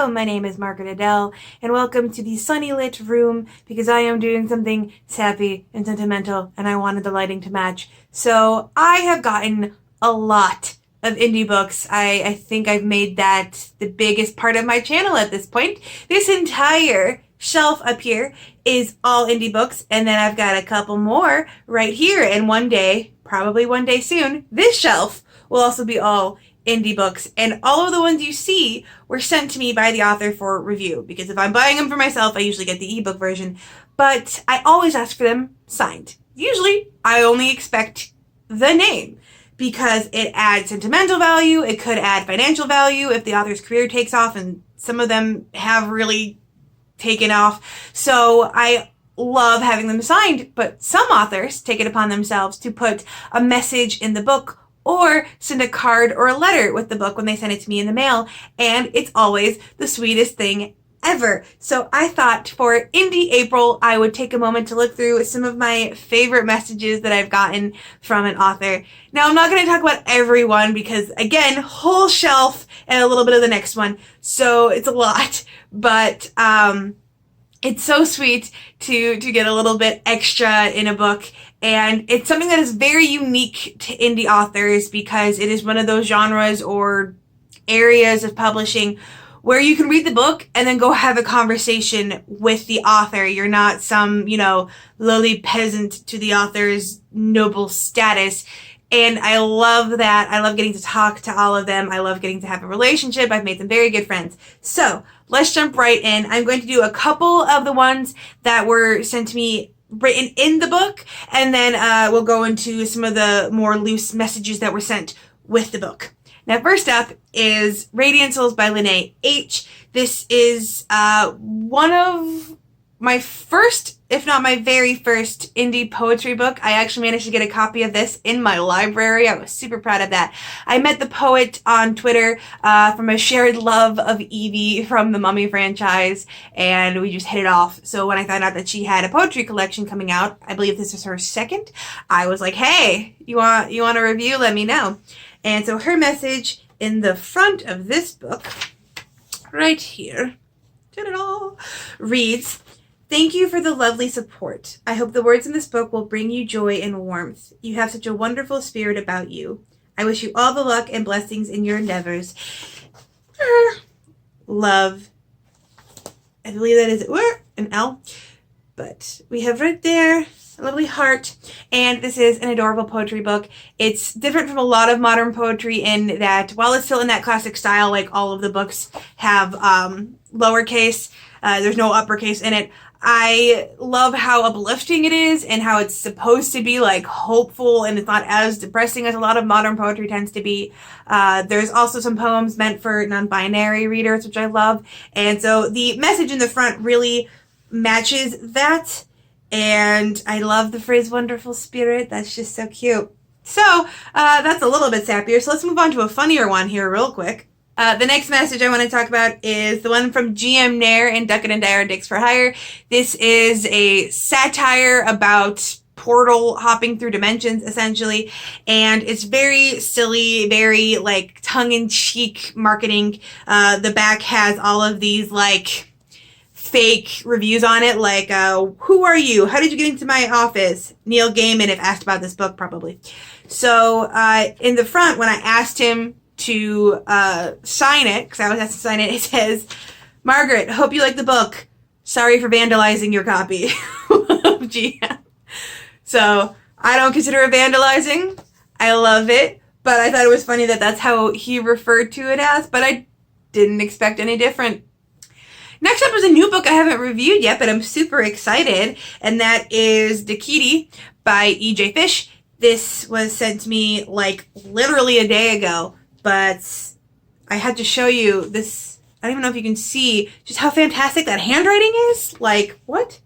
Hello, my name is Margaret Adele, and welcome to the sunny lit room because I am doing something sappy and sentimental, and I wanted the lighting to match. So I have gotten a lot of indie books. I think I've made that the biggest part of my channel at this point. This entire shelf up here is all indie books, and then I've got a couple more right here, and one day, probably one day soon, this shelf will also be all indie books, and all of the ones you see were sent to me by the author for review, because if I'm buying them for myself, I usually get the ebook version, but I always ask for them signed. Usually, I only expect the name, because it adds sentimental value, it could add financial value if the author's career takes off, and some of them have really taken off, so I love having them signed, but some authors take it upon themselves to put a message in the book or send a card or a letter with the book when they send it to me in the mail, and it's always the sweetest thing ever. So I thought for Indie April, I would take a moment to look through some of my favorite messages that I've gotten from an author. Now, I'm not going to talk about everyone because, again, whole shelf and a little bit of the next one, so it's a lot, but it's so sweet to get a little bit extra in a book, and it's something that is very unique to indie authors because it is one of those genres or areas of publishing where you can read the book and then go have a conversation with the author. You're not some, lowly peasant to the author's noble status. And I love that. I love getting to talk to all of them. I love getting to have a relationship. I've made some very good friends. So let's jump right in. I'm going to do a couple of the ones that were sent to me written in the book, and then we'll go into some of the more loose messages that were sent with the book. Now, first up is Radiant Souls by Lene H. This is one of my first, if not my very first, indie poetry book. I actually managed to get a copy of this in my library. I was super proud of that. I met the poet on Twitter from a shared love of Evie from the Mummy franchise, and we just hit it off. So when I found out that she had a poetry collection coming out, I believe this is her second, I was like, hey, you want a review? Let me know. And so her message in the front of this book, right here, ta-da-da, reads, "Thank you for the lovely support. I hope the words in this book will bring you joy and warmth. You have such a wonderful spirit about you. I wish you all the luck and blessings in your endeavors. Love." I believe that is an L. But we have right there a lovely heart. And this is an adorable poetry book. It's different from a lot of modern poetry in that while it's still in that classic style, like all of the books have lowercase, there's no uppercase in it. I love how uplifting it is and how it's supposed to be like hopeful, and it's not as depressing as a lot of modern poetry tends to be. There's also some poems meant for non-binary readers, which I love. And so the message in the front really matches that. And I love the phrase wonderful spirit. That's just so cute. So that's a little bit sappier. So let's move on to a funnier one here real quick. The next message I want to talk about is the one from GM Nair in Decadent Diuretics for Hire. This is a satire about portal hopping through dimensions, essentially, and it's very silly, very like tongue-in-cheek marketing. The back has all of these like fake reviews on it, like who are you? How did you get into my office? Neil Gaiman, if asked about this book, probably. So in the front, when I asked him to sign it, because I was asked to sign it, it says, "Margaret, hope you like the book. Sorry for vandalizing your copy." of GM. So I don't consider it vandalizing. I love it, but I thought it was funny that that's how he referred to it as, but I didn't expect any different. Next up is a new book I haven't reviewed yet, but I'm super excited, and that is Dakini by E.J. Fish. This was sent to me like literally a day ago, but I had to show you this. I don't even know if you can see just how fantastic that handwriting is. Like, what?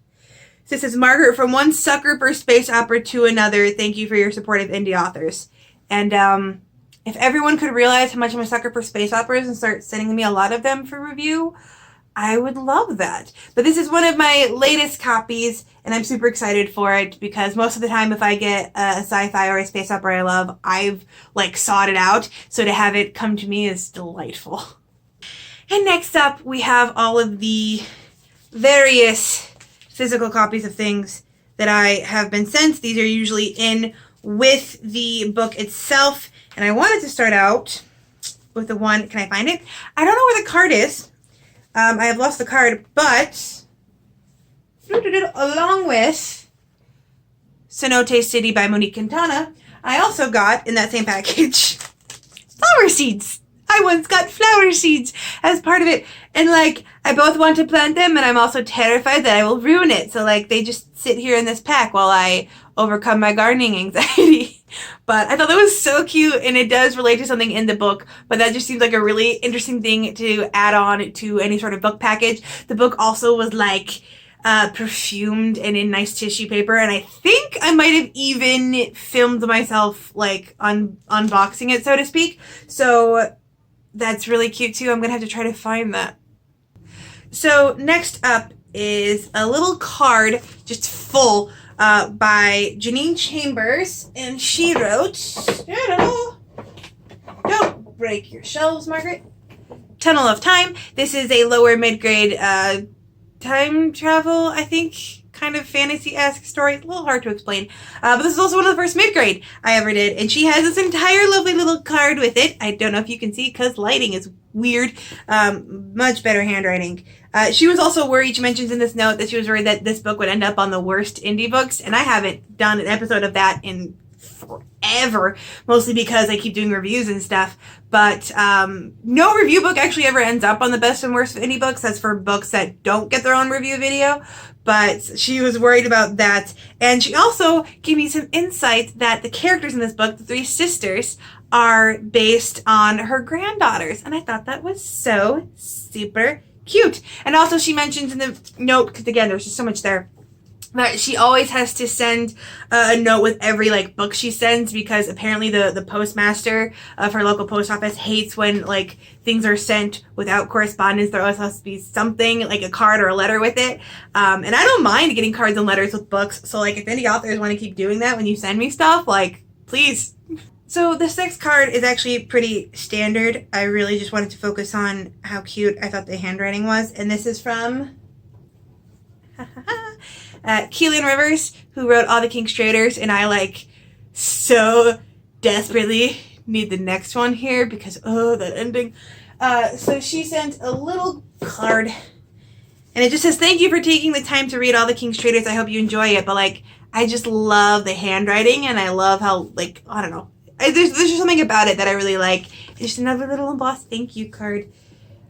So it says, "Margaret, from one sucker for space opera to another, thank you for your support of indie authors." And if everyone could realize how much I'm a sucker for space operas and start sending me a lot of them for review, I would love that. But this is one of my latest copies, and I'm super excited for it because most of the time if I get a sci-fi or a space opera I love, I've like sought it out. So to have it come to me is delightful. And next up, we have all of the various physical copies of things that I have been sent. These are usually in with the book itself. And I wanted to start out with the one, can I find it? I don't know where the card is. I have lost the card, but along with Cenote City by Monique Quintana, I also got in that same package flower seeds. I once got flower seeds as part of it. And like, I both want to plant them and I'm also terrified that I will ruin it. So like, they just sit here in this pack while I overcome my gardening anxiety. But I thought that was so cute, and it does relate to something in the book, but that just seems like a really interesting thing to add on to any sort of book package. The book also was like perfumed and in nice tissue paper, and I think I might have even filmed myself like unboxing it, so to speak. So that's really cute too. I'm gonna have to try to find that. So next up is a little card just full by Janine Chambers, and she wrote, don't break your shelves, Margaret. Tunnel of Time. This is a lower mid-grade time travel, I think, kind of fantasy-esque story. It's a little hard to explain. But this is also one of the first mid-grade I ever did. And she has this entire lovely little card with it. I don't know if you can see because lighting is weird. Much better handwriting. She was also worried, she mentions in this note that she was worried that this book would end up on the worst indie books. And I haven't done an episode of that in forever, mostly because I keep doing reviews and stuff. But no review book actually ever ends up on the best and worst of indie books. That's for books that don't get their own review video. But she was worried about that. And she also gave me some insight that the characters in this book, the three sisters, are based on her granddaughters. And I thought that was so super cute. And also she mentions in the note, because again, there's just so much there, that she always has to send a note with every like book she sends, because apparently the postmaster of her local post office hates when like things are sent without correspondence. There always has to be something like a card or a letter with it. And I don't mind getting cards and letters with books. So like if any authors want to keep doing that when you send me stuff, like please. So this next card is actually pretty standard. I really just wanted to focus on how cute I thought the handwriting was. And this is from Cillian Rivers, who wrote All the King's Traders, and I like so desperately need the next one here because that ending. So she sent a little card, and it just says, "Thank you for taking the time to read All the King's Traders. I hope you enjoy it." But like, I just love the handwriting, and I love how like I don't know. There's just something about it that I really like. It's just another little embossed thank you card.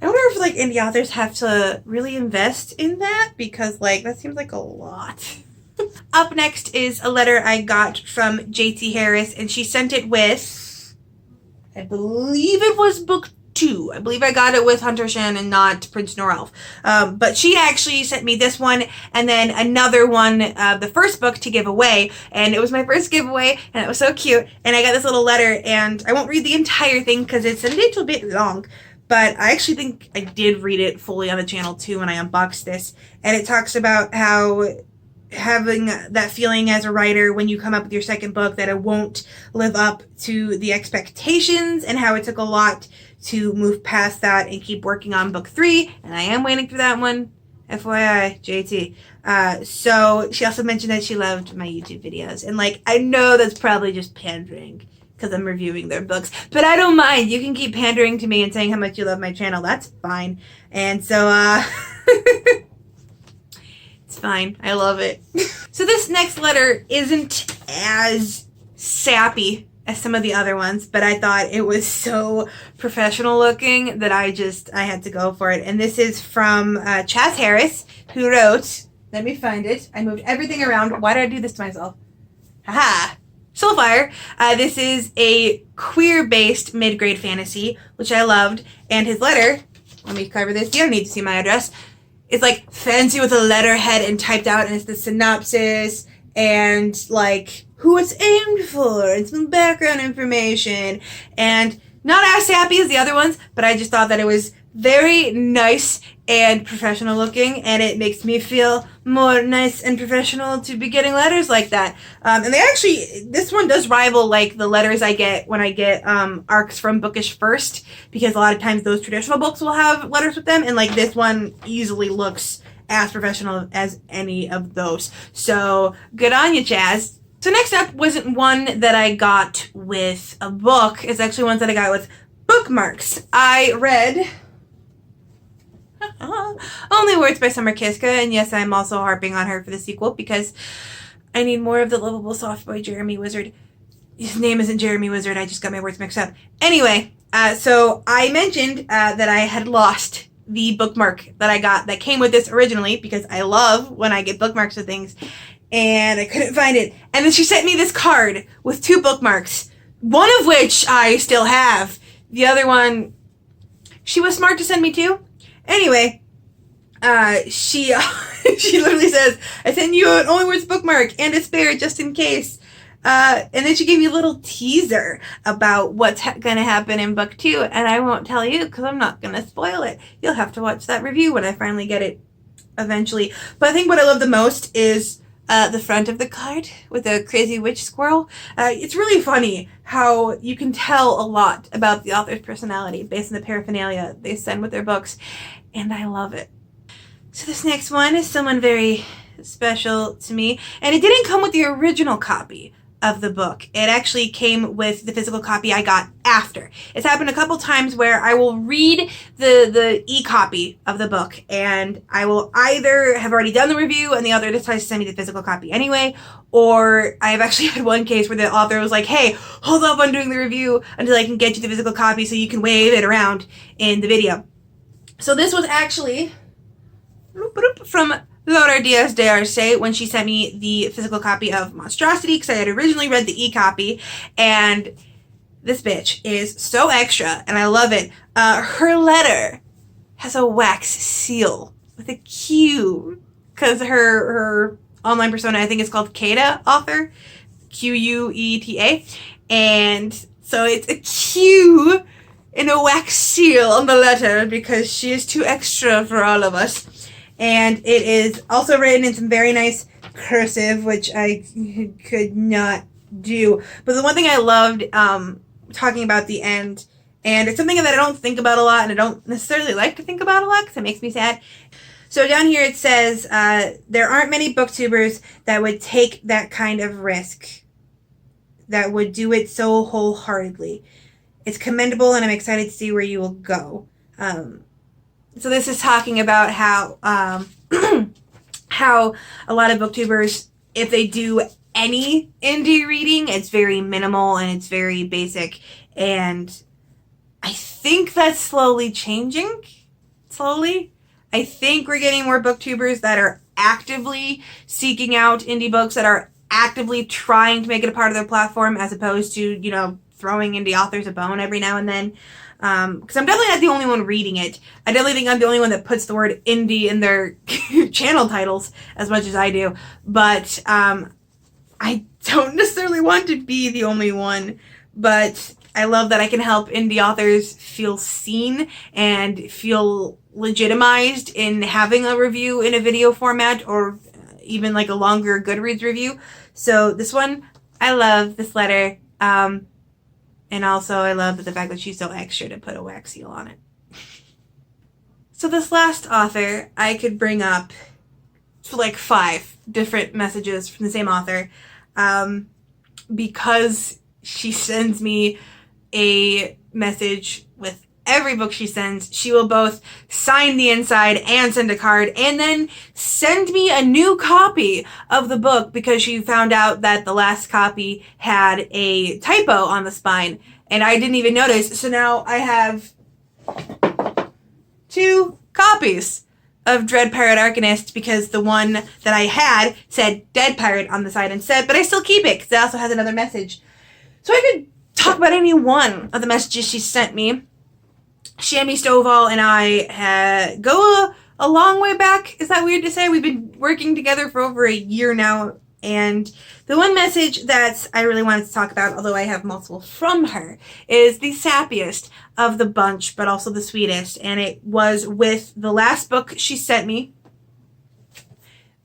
I wonder if like indie authors have to really invest in that, because like that seems like a lot. Up next is a letter I got from JT Harris, and she sent it with, I believe it was book 2. I believe I got it with Hunter Shan and not Prince Norelf. But she actually sent me this one and then another one, the first book to give away. And it was my first giveaway, and it was so cute. And I got this little letter, and I won't read the entire thing because it's a little bit long. But I actually think I did read it fully on the channel too when I unboxed this. And it talks about how having that feeling as a writer when you come up with your second book that it won't live up to the expectations, and how it took a lot to move past that and keep working on book 3. And I am waiting for that one. FYI, JT. So she also mentioned that she loved my YouTube videos. And like, I know that's probably just pandering because I'm reviewing their books, but I don't mind. You can keep pandering to me and saying how much you love my channel. That's fine. And so, it's fine. I love it. So this next letter isn't as sappy as some of the other ones, but I thought it was so professional looking that I had to go for it. And this is from Chaz Harris, who wrote, let me find it. I moved everything around. Why did I do this to myself? Haha. Soulfire. This is a queer-based mid-grade fantasy, which I loved. And his letter, let me cover this. You don't need to see my address. It's like fancy with a letterhead and typed out, and it's the synopsis and like who it's aimed for and some background information. And not as sappy as the other ones, but I just thought that it was very nice and professional looking, and it makes me feel more nice and professional to be getting letters like that. And they actually, this one does rival like the letters I get when I get ARCs from Bookish First, because a lot of times those traditional books will have letters with them, and like this one easily looks as professional as any of those. So good on you, Chaz. So next up wasn't one that I got with a book. It's actually ones that I got with bookmarks. I read Only Words by Summer Kiska, and yes, I'm also harping on her for the sequel because I need more of the lovable soft boy Jeremy Wizard. His name isn't Jeremy Wizard, I just got my words mixed up. Anyway, so I mentioned that I had lost the bookmark that I got that came with this originally, because I love when I get bookmarks of things, and I couldn't find it. And then she sent me this card with 2 bookmarks, one of which I still have. The other one, she was smart to send me 2. Anyway, she literally says, I sent you an Only Words bookmark and a spare just in case. And then she gave me a little teaser about what's going to happen in book 2, and I won't tell you because I'm not going to spoil it. You'll have to watch that review when I finally get it eventually. But I think what I love the most is the front of the card with a crazy witch squirrel. It's really funny how you can tell a lot about the author's personality based on the paraphernalia they send with their books, and I love it. So this next one is someone very special to me, and it didn't come with the original copy of the book. It actually came with the physical copy I got after. It's happened a couple times where I will read the e-copy of the book, and I will either have already done the review and the author decides to send me the physical copy anyway, or I have actually had one case where the author was like, hey, hold up on doing the review until I can get you the physical copy so you can wave it around in the video. So this was actually from Laura Diaz de Arce when she sent me the physical copy of Monstrosity, because I had originally read the e-copy, and this bitch is so extra, and I love it. Her letter has a wax seal with a Q, because her online persona, I think, is called Queta Author, Quueta, and so it's a Q and a wax seal on the letter because she is too extra for all of us. And it is also written in some very nice cursive, which I could not do. But the one thing I loved talking about the end, and it's something that I don't think about a lot, and I don't necessarily like to think about a lot because it makes me sad. So down here it says, there aren't many booktubers that would take that kind of risk, that would do it so wholeheartedly. It's commendable, and I'm excited to see where you will go. So this is talking about how how a lot of booktubers, if they do any indie reading, it's very minimal and it's very basic. And I think that's slowly changing. Slowly. I think we're getting more booktubers that are actively seeking out indie books, that are actively trying to make it a part of their platform, as opposed to, you know, throwing indie authors a bone every now and then. Because I'm definitely not the only one reading it. I definitely think I'm the only one that puts the word indie in their channel titles as much as I do. But I don't necessarily want to be the only one. But I love that I can help indie authors feel seen and feel legitimized in having a review in a video format, or even like a longer Goodreads review. So this one, I love this letter. And also I love the fact that she's so extra to put a wax seal on it. So this last author, I could bring up like 5 different messages from the same author, because she sends me a message with every book she sends. She will both sign the inside and send a card, and then send me a new copy of the book because she found out that the last copy had a typo on the spine, and I didn't even notice. So now I have 2 copies of Dread Pirate Arcanist, because the one that I had said Dead Pirate on the side instead, but I still keep it because it also has another message. So I could talk about any one of the messages she sent me. Shammi Stovall and I go a long way back. Is that weird to say? We've been working together for over a year now, And the one message that I really wanted to talk about, although I have multiple from her, is the sappiest of the bunch, but also the sweetest. And it was with the last book she sent me,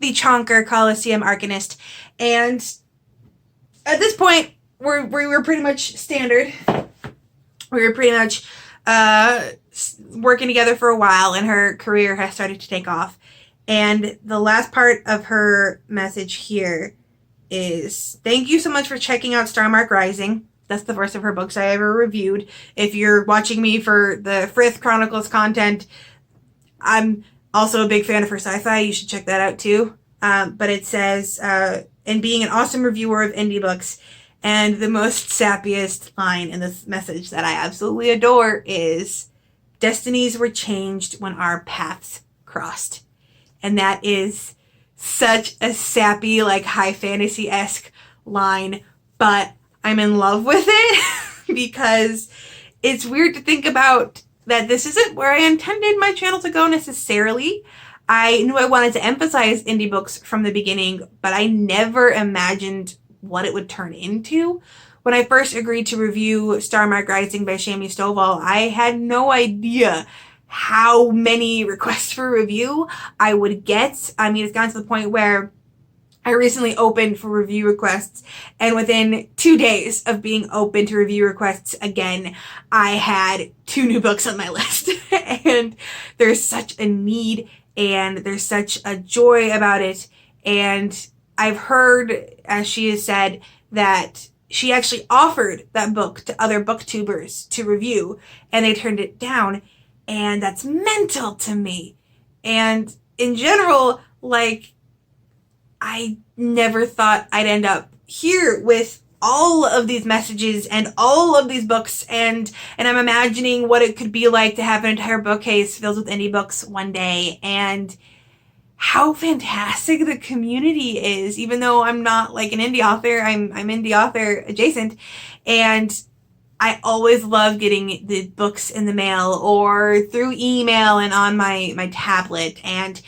The Chonker Coliseum Arcanist. And at this point, we were pretty much standard. We were pretty much working together for a while, and her career has started to take off. And the last part of her message here is, thank you so much for checking out Starmark Rising. That's the first of her books I ever reviewed. If you're watching me for the Frith Chronicles content, I'm also a big fan of her sci-fi. You should check that out too. But it says, and being an awesome reviewer of indie books, and the most sappiest line in this message that I absolutely adore is, destinies were changed when our paths crossed. And that is such a sappy, like high fantasy-esque line, but I'm in love with it because it's weird to think about that this isn't where I intended my channel to go necessarily. I knew I wanted to emphasize indie books from the beginning, but I never imagined what it would turn into. When I first agreed to review Starmark Rising by Shammi Stovall, I had no idea how many requests for review I would get. I mean, it's gotten to the point where I recently opened for review requests, and within 2 days of being open to review requests again, I had 2 new books on my list. And there's such a need, and there's such a joy about it. And I've heard, as she has said, that she actually offered that book to other booktubers to review, and they turned it down. And that's mental to me. And in general, like, I never thought I'd end up here with all of these messages and all of these books, and I'm imagining what it could be like to have an entire bookcase filled with indie books one day, and how fantastic the community is. Even though I'm not like an indie author, I'm indie author adjacent, and I always love getting the books in the mail or through email and on my tablet, and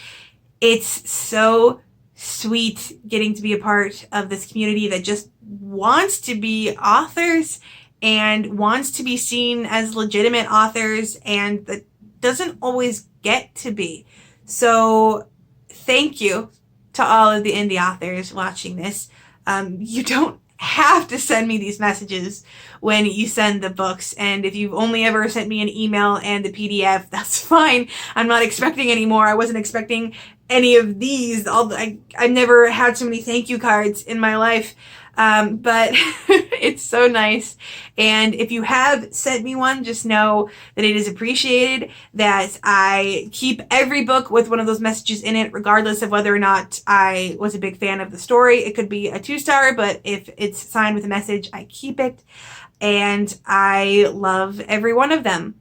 it's so sweet getting to be a part of this community that just wants to be authors and wants to be seen as legitimate authors, and that doesn't always get to be. So thank you to all of the indie authors watching this. You don't have to send me these messages when you send the books, and if you've only ever sent me an email and the PDF, that's fine. I'm not expecting any more. I wasn't expecting any of these. I've never had so many thank you cards in my life, but it's so nice. And if you have sent me one, just know that it is appreciated, that I keep every book with one of those messages in it, regardless of whether or not I was a big fan of the story. It could be a 2-star, but if it's signed with a message, I keep it. And I love every one of them.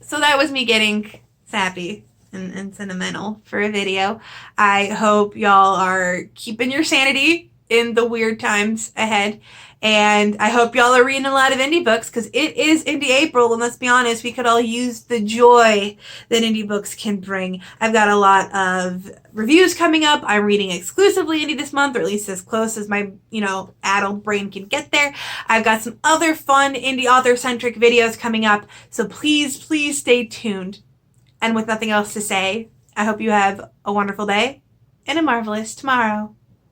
So that was me getting sappy and sentimental for a video. I hope y'all are keeping your sanity in the weird times ahead. And I hope y'all are reading a lot of indie books, because it is Indie April, and let's be honest, we could all use the joy that indie books can bring. I've got a lot of reviews coming up. I'm reading exclusively indie this month, or at least as close as my, addled brain can get there. I've got some other fun indie author-centric videos coming up, so please, please stay tuned. And with nothing else to say, I hope you have a wonderful day and a marvelous tomorrow.